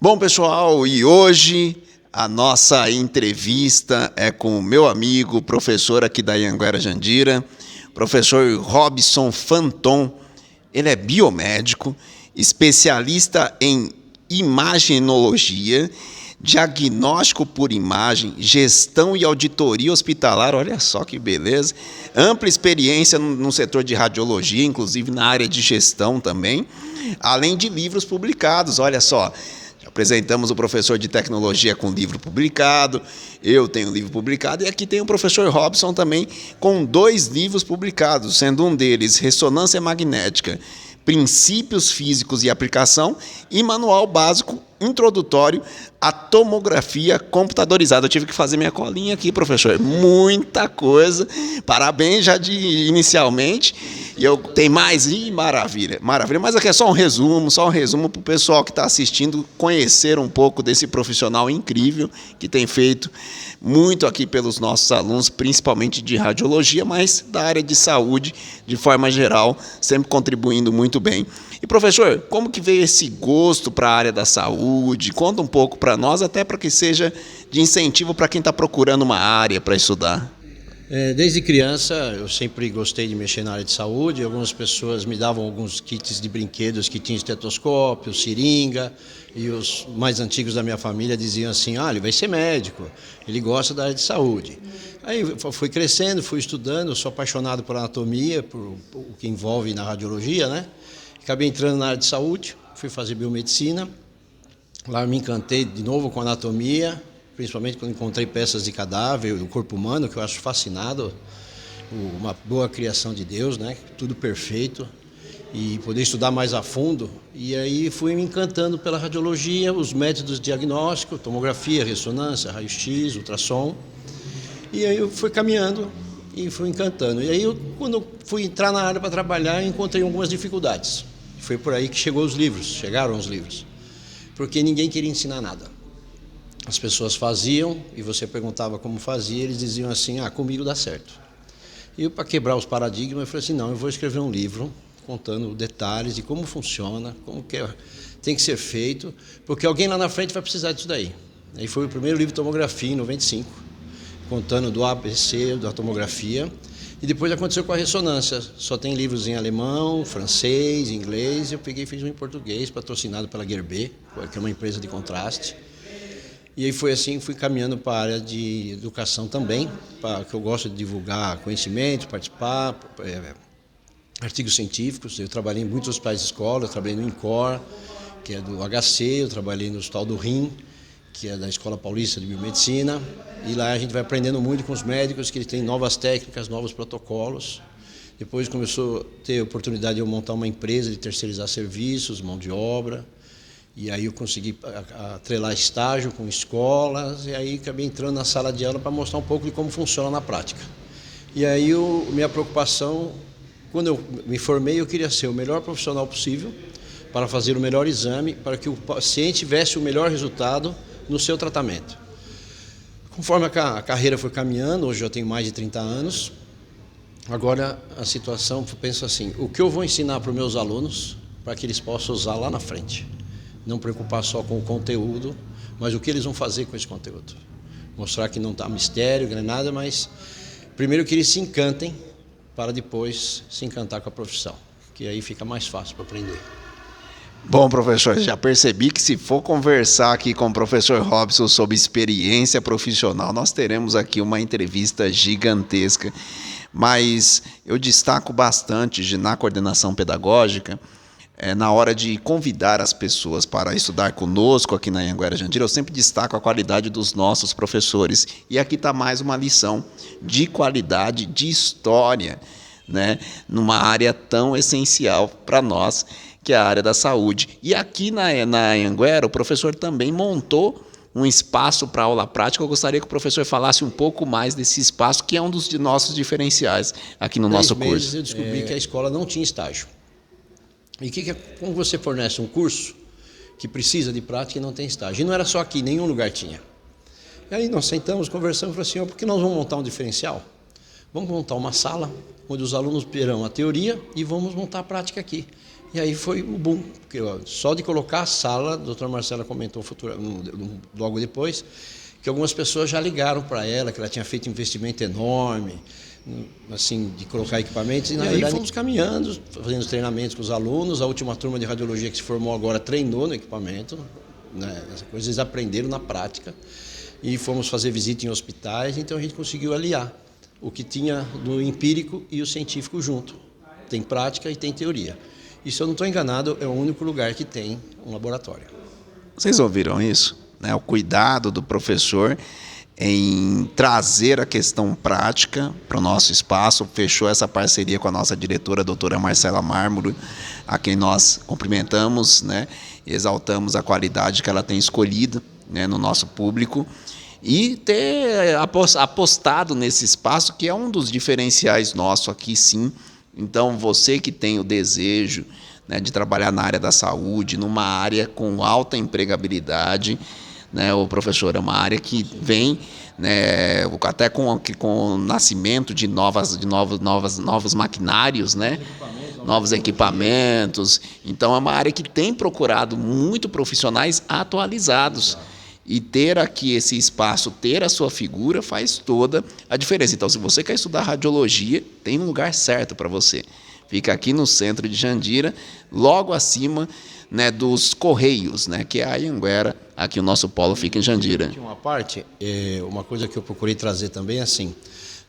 Bom, pessoal, e hoje a nossa entrevista é com o meu amigo, professor aqui da Anhanguera Jandira, professor Robson Fanton. Ele é biomédico, especialista em imagenologia, diagnóstico por imagem, gestão e auditoria hospitalar, olha só que beleza, ampla experiência no setor de radiologia, inclusive na área de gestão também, além de livros publicados, olha só. Apresentamos o professor de tecnologia com livro publicado, eu tenho livro publicado, e aqui tem o professor Robson também com 2 livros publicados, sendo um deles Ressonância Magnética, Princípios Físicos e Aplicação, e Manual Básico Introdutório à Tomografia Computadorizada. Eu tive que fazer minha colinha aqui, professor, muita coisa, parabéns já inicialmente, e eu tenho mais, maravilha, maravilha, mas aqui é só um resumo para o pessoal que está assistindo conhecer um pouco desse profissional incrível que tem feito muito aqui pelos nossos alunos, principalmente de radiologia, mas da área de saúde, de forma geral, sempre contribuindo muito bem. E, professor, como que veio esse gosto para a área da saúde? Conta um pouco para nós, até para que seja de incentivo para quem está procurando uma área para estudar. Desde criança eu sempre gostei de mexer na área de saúde. Algumas pessoas me davam alguns kits de brinquedos que tinham estetoscópio, seringa, e os mais antigos da minha família diziam assim: ele vai ser médico, ele gosta da área de saúde. Aí eu fui crescendo, fui estudando, eu sou apaixonado por anatomia, por o que envolve na radiologia, né? Acabei entrando na área de saúde, fui fazer biomedicina, lá eu me encantei de novo com anatomia, principalmente quando encontrei peças de cadáver, o corpo humano, que eu acho fascinado, uma boa criação de Deus, né? Tudo perfeito, e poder estudar mais a fundo. E aí fui me encantando pela radiologia, os métodos de diagnóstico, tomografia, ressonância, raio-x, ultrassom, e aí eu fui caminhando e fui encantando. E aí quando eu fui entrar na área para trabalhar, eu encontrei algumas dificuldades. Foi por aí que chegaram os livros, porque ninguém queria ensinar nada. As pessoas faziam e você perguntava como fazia, eles diziam assim: comigo dá certo. E para quebrar os paradigmas, eu falei assim: não, eu vou escrever um livro contando detalhes de como funciona, como que tem que ser feito, porque alguém lá na frente vai precisar disso daí. Aí foi o primeiro livro de tomografia, em 95, contando do ABC, da tomografia, e depois aconteceu com a ressonância. Só tem livros em alemão, francês, inglês, e eu peguei e fiz um em português, patrocinado pela Guerbet, que é uma empresa de contraste. E aí foi assim que fui caminhando para a área de educação também, que eu gosto de divulgar conhecimento, participar, artigos científicos. Eu trabalhei em muitos hospitais de escola, eu trabalhei no INCOR, que é do HC, eu trabalhei no Hospital do Rim, que é da Escola Paulista de Biomedicina, e lá a gente vai aprendendo muito com os médicos, que eles têm novas técnicas, novos protocolos. Depois começou a ter a oportunidade de eu montar uma empresa de terceirizar serviços, mão de obra, e aí eu consegui atrelar estágio com escolas, e aí acabei entrando na sala de aula para mostrar um pouco de como funciona na prática. E aí minha preocupação, quando eu me formei, eu queria ser o melhor profissional possível para fazer o melhor exame, para que o paciente tivesse o melhor resultado no seu tratamento. Conforme a carreira foi caminhando, hoje eu tenho mais de 30 anos, agora a situação, eu penso assim: o que eu vou ensinar para os meus alunos para que eles possam usar lá na frente? Não preocupar só com o conteúdo, mas o que eles vão fazer com esse conteúdo. Mostrar que não está mistério, não é nada, mas primeiro que eles se encantem, para depois se encantar com a profissão, que aí fica mais fácil para aprender. Bom, professor, já percebi que se for conversar aqui com o professor Robson sobre experiência profissional, nós teremos aqui uma entrevista gigantesca, mas eu destaco bastante na coordenação pedagógica, na hora de convidar as pessoas para estudar conosco aqui na Anhanguera Jandira, eu sempre destaco a qualidade dos nossos professores. E aqui está mais uma lição de qualidade de história, né, numa área tão essencial para nós, que é a área da saúde. E aqui na Anhanguera, o professor também montou um espaço para aula prática. Eu gostaria que o professor falasse um pouco mais desse espaço, que é um dos nossos diferenciais aqui no nosso curso. 3 meses eu descobri que a escola não tinha estágio. E como você fornece um curso que precisa de prática e não tem estágio? E não era só aqui, nenhum lugar tinha. E aí nós sentamos, conversamos e falamos assim: por que nós vamos montar um diferencial? Vamos montar uma sala onde os alunos verão a teoria e vamos montar a prática aqui. E aí foi o boom, porque só de colocar a sala, a doutora Marcela comentou logo depois, que algumas pessoas já ligaram para ela, que ela tinha feito um investimento enorme, assim, de colocar equipamentos, e na verdade fomos caminhando, fazendo treinamentos com os alunos. A última turma de radiologia que se formou agora treinou no equipamento, né? Essas coisas eles aprenderam na prática, e fomos fazer visita em hospitais, então a gente conseguiu aliar o que tinha do empírico e o científico junto. Tem prática e tem teoria. E se eu não estou enganado, é o único lugar que tem um laboratório. Vocês ouviram isso? O cuidado do professor em trazer a questão prática para o nosso espaço, fechou essa parceria com a nossa diretora, a doutora Marcela Mármore, a quem nós cumprimentamos, né, e exaltamos a qualidade que ela tem escolhido, né, no nosso público, e ter apostado nesse espaço, que é um dos diferenciais nosso aqui, sim. Então, você que tem o desejo, né, de trabalhar na área da saúde, numa área com alta empregabilidade, né, o professor, é uma área que vem, né, até com o nascimento de novos maquinários, né, novos equipamentos. Então, é uma área que tem procurado muito profissionais atualizados. E ter aqui esse espaço, ter a sua figura, faz toda a diferença. Então, se você quer estudar radiologia, tem um lugar certo para você. Fica aqui no centro de Jandira, logo acima, né, dos Correios, né, que é a Anhanguera. Aqui o nosso polo fica em Jandira. Uma coisa que eu procurei trazer também é assim: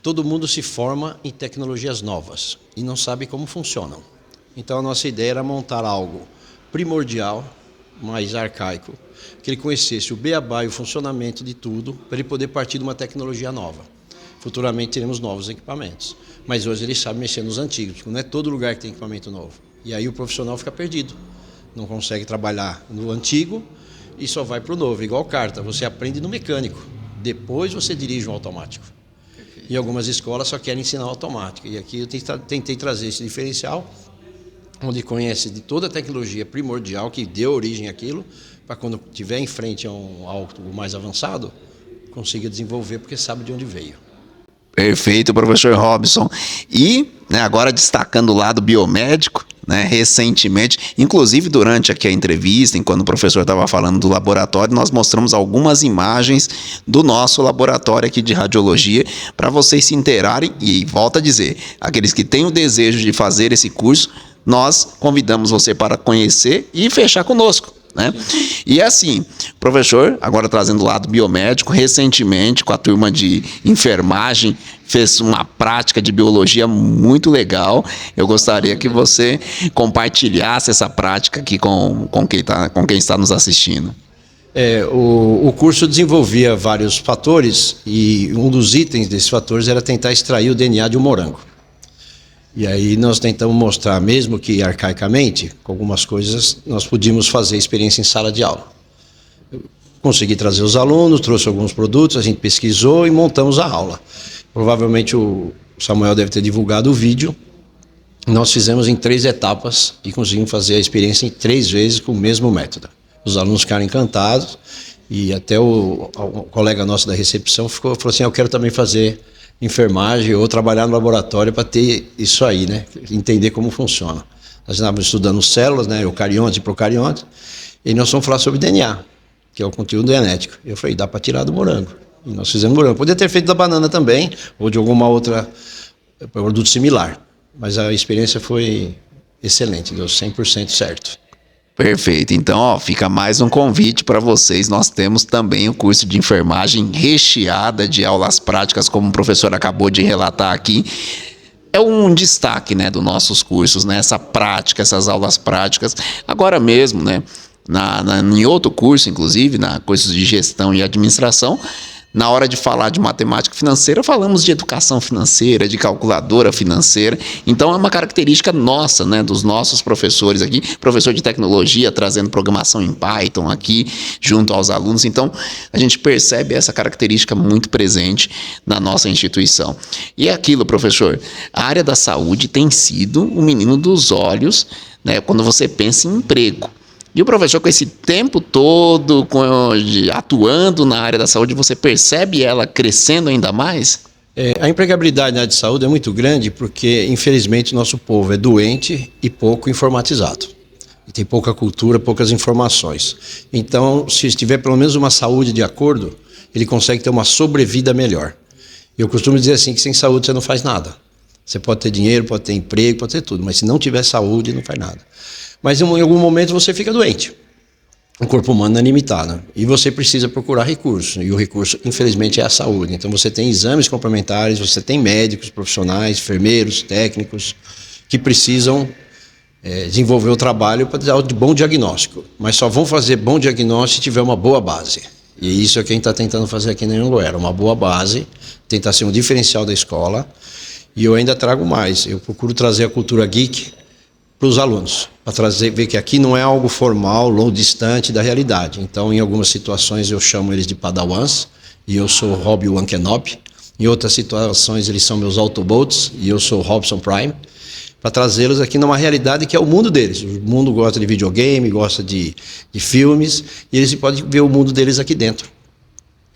todo mundo se forma em tecnologias novas e não sabe como funcionam. Então, a nossa ideia era montar algo primordial, mais arcaico, que ele conhecesse o beabá e o funcionamento de tudo, para ele poder partir de uma tecnologia nova. Futuramente teremos novos equipamentos, mas hoje ele sabe mexer nos antigos, porque não é todo lugar que tem equipamento novo. E aí o profissional fica perdido, não consegue trabalhar no antigo e só vai para o novo. Igual carta, você aprende no mecânico, depois você dirige um automático. E algumas escolas só querem ensinar automático. E aqui eu tentei trazer esse diferencial, onde conhece de toda a tecnologia primordial que deu origem àquilo, para quando estiver em frente a algo mais avançado, consiga desenvolver, porque sabe de onde veio. Perfeito, professor Robson. E, né, agora destacando o lado biomédico, né, recentemente, inclusive durante aqui a entrevista, enquanto o professor estava falando do laboratório, nós mostramos algumas imagens do nosso laboratório aqui de radiologia, para vocês se inteirarem. E volto a dizer, aqueles que têm o desejo de fazer esse curso, nós convidamos você para conhecer e fechar conosco, né? E assim, professor, agora trazendo o lado biomédico, recentemente com a turma de enfermagem, fez uma prática de biologia muito legal. Eu gostaria que você compartilhasse essa prática aqui com quem está nos assistindo. O curso desenvolvia vários fatores, e um dos itens desses fatores era tentar extrair o DNA de um morango. E aí nós tentamos mostrar, mesmo que arcaicamente, com algumas coisas, nós podíamos fazer experiência em sala de aula. Eu consegui trazer os alunos, trouxe alguns produtos, a gente pesquisou e montamos a aula. Provavelmente o Samuel deve ter divulgado o vídeo. Nós fizemos em 3 etapas e conseguimos fazer a experiência em 3 vezes com o mesmo método. Os alunos ficaram encantados, e até o colega nosso da recepção falou assim: eu quero também fazer enfermagem ou trabalhar no laboratório para ter isso aí, né? Entender como funciona. Nós estávamos estudando células, né? Eucariontes e procariontes, e nós vamos falar sobre DNA, que é o conteúdo genético. Eu falei, dá para tirar do morango. E nós fizemos morango. Podia ter feito da banana também, ou de alguma outra produto similar, mas a experiência foi excelente, deu 100% certo. Perfeito. Então, fica mais um convite para vocês. Nós temos também o curso de enfermagem recheada de aulas práticas, como o professor acabou de relatar aqui. É um destaque, né, dos nossos cursos, né, essa prática, essas aulas práticas. Agora mesmo, né, em outro curso, inclusive, na cursos de gestão e administração, na hora de falar de matemática financeira, falamos de educação financeira, de calculadora financeira. Então, é uma característica nossa, né, dos nossos professores aqui, professor de tecnologia trazendo programação em Python aqui, junto aos alunos. Então, a gente percebe essa característica muito presente na nossa instituição. E é aquilo, professor, a área da saúde tem sido o menino dos olhos, né, quando você pensa em emprego. E o professor, com esse tempo todo atuando na área da saúde, você percebe ela crescendo ainda mais? A empregabilidade na área de saúde é muito grande porque, infelizmente, o nosso povo é doente e pouco informatizado. E tem pouca cultura, poucas informações. Então, se tiver pelo menos uma saúde de acordo, ele consegue ter uma sobrevida melhor. Eu costumo dizer assim, que sem saúde você não faz nada. Você pode ter dinheiro, pode ter emprego, pode ter tudo, mas se não tiver saúde, não faz nada. Mas em algum momento você fica doente. O corpo humano é limitado e você precisa procurar recursos, e o recurso, infelizmente, é a saúde. Então você tem exames complementares, você tem médicos, profissionais, enfermeiros, técnicos, que precisam desenvolver o trabalho para dar um bom diagnóstico, mas só vão fazer bom diagnóstico se tiver uma boa base. E isso é o que a gente está tentando fazer aqui na Anhanguera, uma boa base, tentar ser um diferencial da escola. E eu ainda trago mais, eu procuro trazer a cultura geek para os alunos, para ver que aqui não é algo formal, longo, distante da realidade. Então, em algumas situações eu chamo eles de padawans, e eu sou Obi-Wan Kenobi. Em outras situações eles são meus Autobots, e eu sou Robson Prime, para trazê-los aqui numa realidade que é o mundo deles. O mundo gosta de videogame, gosta de filmes, e eles podem ver o mundo deles aqui dentro.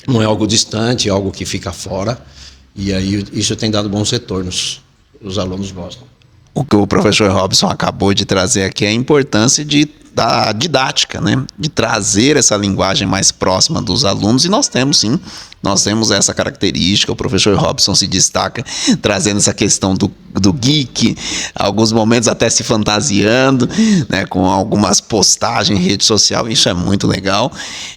Não é algo distante, é algo que fica fora, e aí isso tem dado bons retornos. Os alunos gostam. O que o professor Robson acabou de trazer aqui é a importância da didática, né? De trazer essa linguagem mais próxima dos alunos, e nós temos sim, nós temos essa característica. O professor Robson se destaca trazendo essa questão do geek, alguns momentos até se fantasiando, né, com algumas postagens em rede social. Isso é muito legal.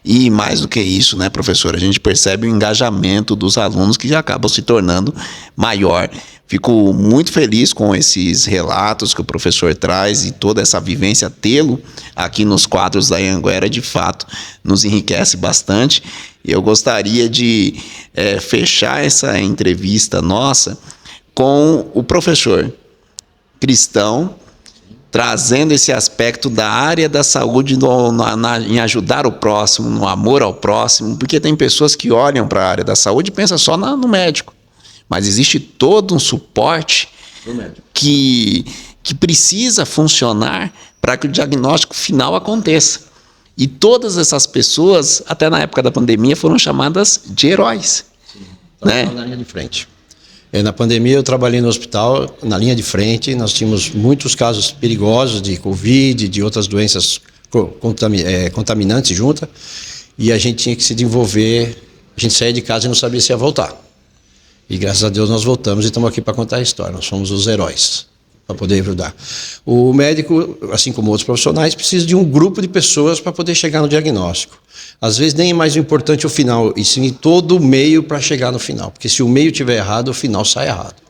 E mais do que isso, né, professor, a gente percebe o engajamento dos alunos, que já acabam se tornando maior. Fico muito feliz com esses relatos que o professor traz, e toda essa vivência, tê-lo aqui nos quadros da Anhanguera, de fato, nos enriquece bastante. E eu gostaria de fechar essa entrevista nossa com o professor cristão, trazendo esse aspecto da área da saúde em ajudar o próximo, no amor ao próximo, porque tem pessoas que olham para a área da saúde e pensam só no médico. Mas existe todo um suporte que precisa funcionar para que o diagnóstico final aconteça. E todas essas pessoas, até na época da pandemia, foram chamadas de heróis. Sim, né? Na linha de frente. Na pandemia eu trabalhei no hospital, na linha de frente. Nós tínhamos muitos casos perigosos de Covid, de outras doenças contaminantes juntas. E a gente tinha que se desenvolver. A gente saía de casa e não sabia se ia voltar. E graças a Deus nós voltamos e estamos aqui para contar a história. Nós somos os heróis, para poder ajudar. O médico, assim como outros profissionais, precisa de um grupo de pessoas para poder chegar no diagnóstico. Às vezes nem é mais importante o final, e sim todo o meio para chegar no final. Porque se o meio estiver errado, o final sai errado.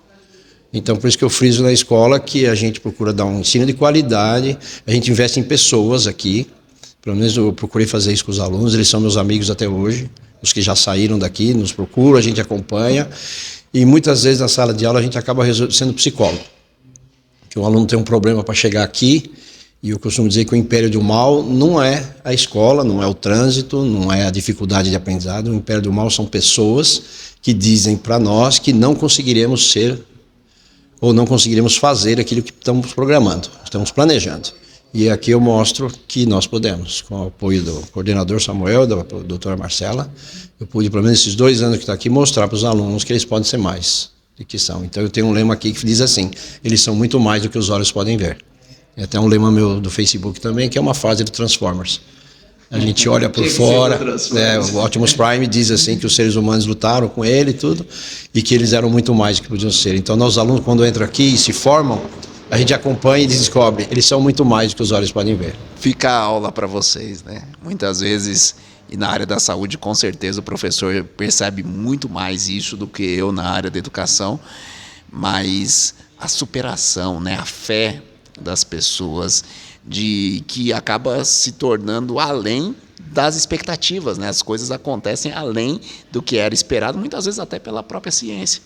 Então, por isso que eu friso na escola que a gente procura dar um ensino de qualidade, a gente investe em pessoas aqui. Pelo menos eu procurei fazer isso com os alunos, eles são meus amigos até hoje. Os que já saíram daqui nos procuram, a gente acompanha, e muitas vezes na sala de aula a gente acaba sendo psicólogo. Que o aluno tem um problema para chegar aqui, e eu costumo dizer que o império do mal não é a escola, não é o trânsito, não é a dificuldade de aprendizado. O império do mal são pessoas que dizem para nós que não conseguiremos ser ou não conseguiremos fazer aquilo que estamos programando, estamos planejando. E aqui eu mostro que nós podemos, com o apoio do coordenador Samuel, da doutora Marcela. Eu pude, pelo menos esses 2 anos que está aqui, mostrar para os alunos que eles podem ser mais do que são. Então eu tenho um lema aqui que diz assim: eles são muito mais do que os olhos podem ver. É até um lema meu do Facebook também, que é uma frase do Transformers. A gente olha por fora, o Optimus Prime diz assim que os seres humanos lutaram com ele e tudo, e que eles eram muito mais do que podiam ser. Então nós, alunos, quando entram aqui e se formam, a gente acompanha e descobre, eles são muito mais do que os olhos podem ver. Fica a aula para vocês, né? Muitas vezes, e na área da saúde, com certeza, o professor percebe muito mais isso do que eu na área da educação, mas a superação, né? A fé das pessoas, de que acaba se tornando além das expectativas, né? As coisas acontecem além do que era esperado, muitas vezes até pela própria ciência,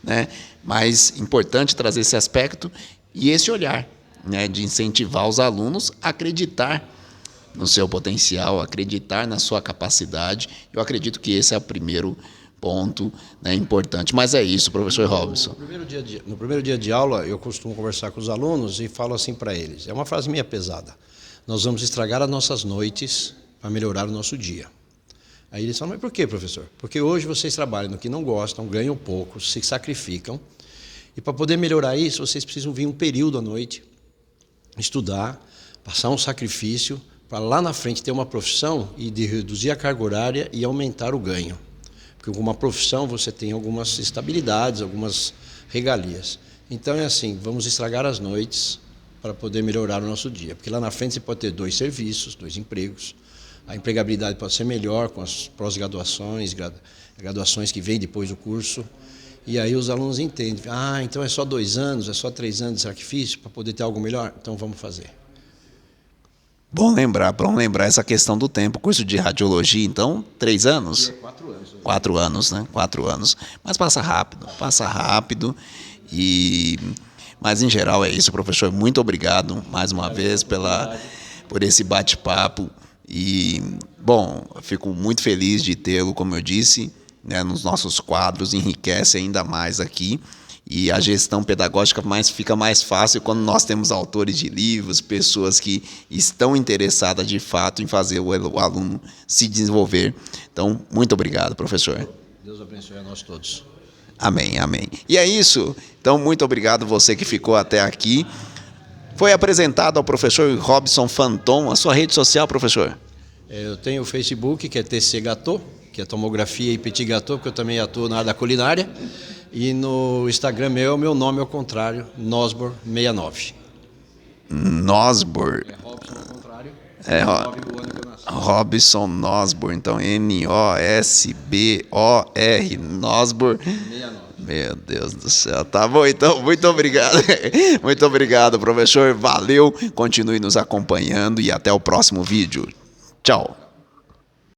né? Mas importante trazer esse aspecto e esse olhar, né, de incentivar os alunos a acreditar no seu potencial, acreditar na sua capacidade. Eu acredito que esse é o primeiro ponto, né, importante. Mas é isso, professor Robson. No primeiro dia de aula, eu costumo conversar com os alunos e falo assim para eles. É uma frase minha pesada. Nós vamos estragar as nossas noites para melhorar o nosso dia. Aí eles falam, mas por quê, professor? Porque hoje vocês trabalham no que não gostam, ganham pouco, se sacrificam, e para poder melhorar isso, vocês precisam vir um período à noite, estudar, passar um sacrifício, para lá na frente ter uma profissão e de reduzir a carga horária e aumentar o ganho. Porque com uma profissão você tem algumas estabilidades, algumas regalias. Então é assim, vamos estragar as noites para poder melhorar o nosso dia. Porque lá na frente você pode ter 2 serviços, 2 empregos. A empregabilidade pode ser melhor com as pós-graduações, graduações que vêm depois do curso. E aí os alunos entendem, então é só 2 anos, é só 3 anos de sacrifício para poder ter algo melhor? Então vamos fazer. Bom lembrar essa questão do tempo. Curso de radiologia, então, 3 anos? 4 anos. 4 anos, né? 4 anos. Mas passa rápido. Mas, em geral, é isso, professor. Muito obrigado, mais uma vez, por esse bate-papo. E, bom, eu fico muito feliz de tê-lo, como eu disse, né, nos nossos quadros, enriquece ainda mais aqui. E a gestão pedagógica fica mais fácil quando nós temos autores de livros, pessoas que estão interessadas de fato em fazer o aluno se desenvolver. Então, muito obrigado, professor. Deus abençoe a nós todos. Amém, amém. E é isso. Então, muito obrigado você que ficou até aqui. Foi apresentado ao professor Robson Fanton. A sua rede social, professor? Eu tenho o Facebook, que é TC Gatô, que é tomografia e petit gâteau, porque eu também atuo na área da culinária. E no Instagram meu nome é ao contrário, Nosbor69. Nosbor. É Robson ao contrário. É, o ano que eu nasci. Robson Nosbor, então Nosbor, Nosbor. 69. Meu Deus do céu, tá bom, então, muito obrigado. Muito obrigado, professor, valeu, continue nos acompanhando e até o próximo vídeo. Tchau.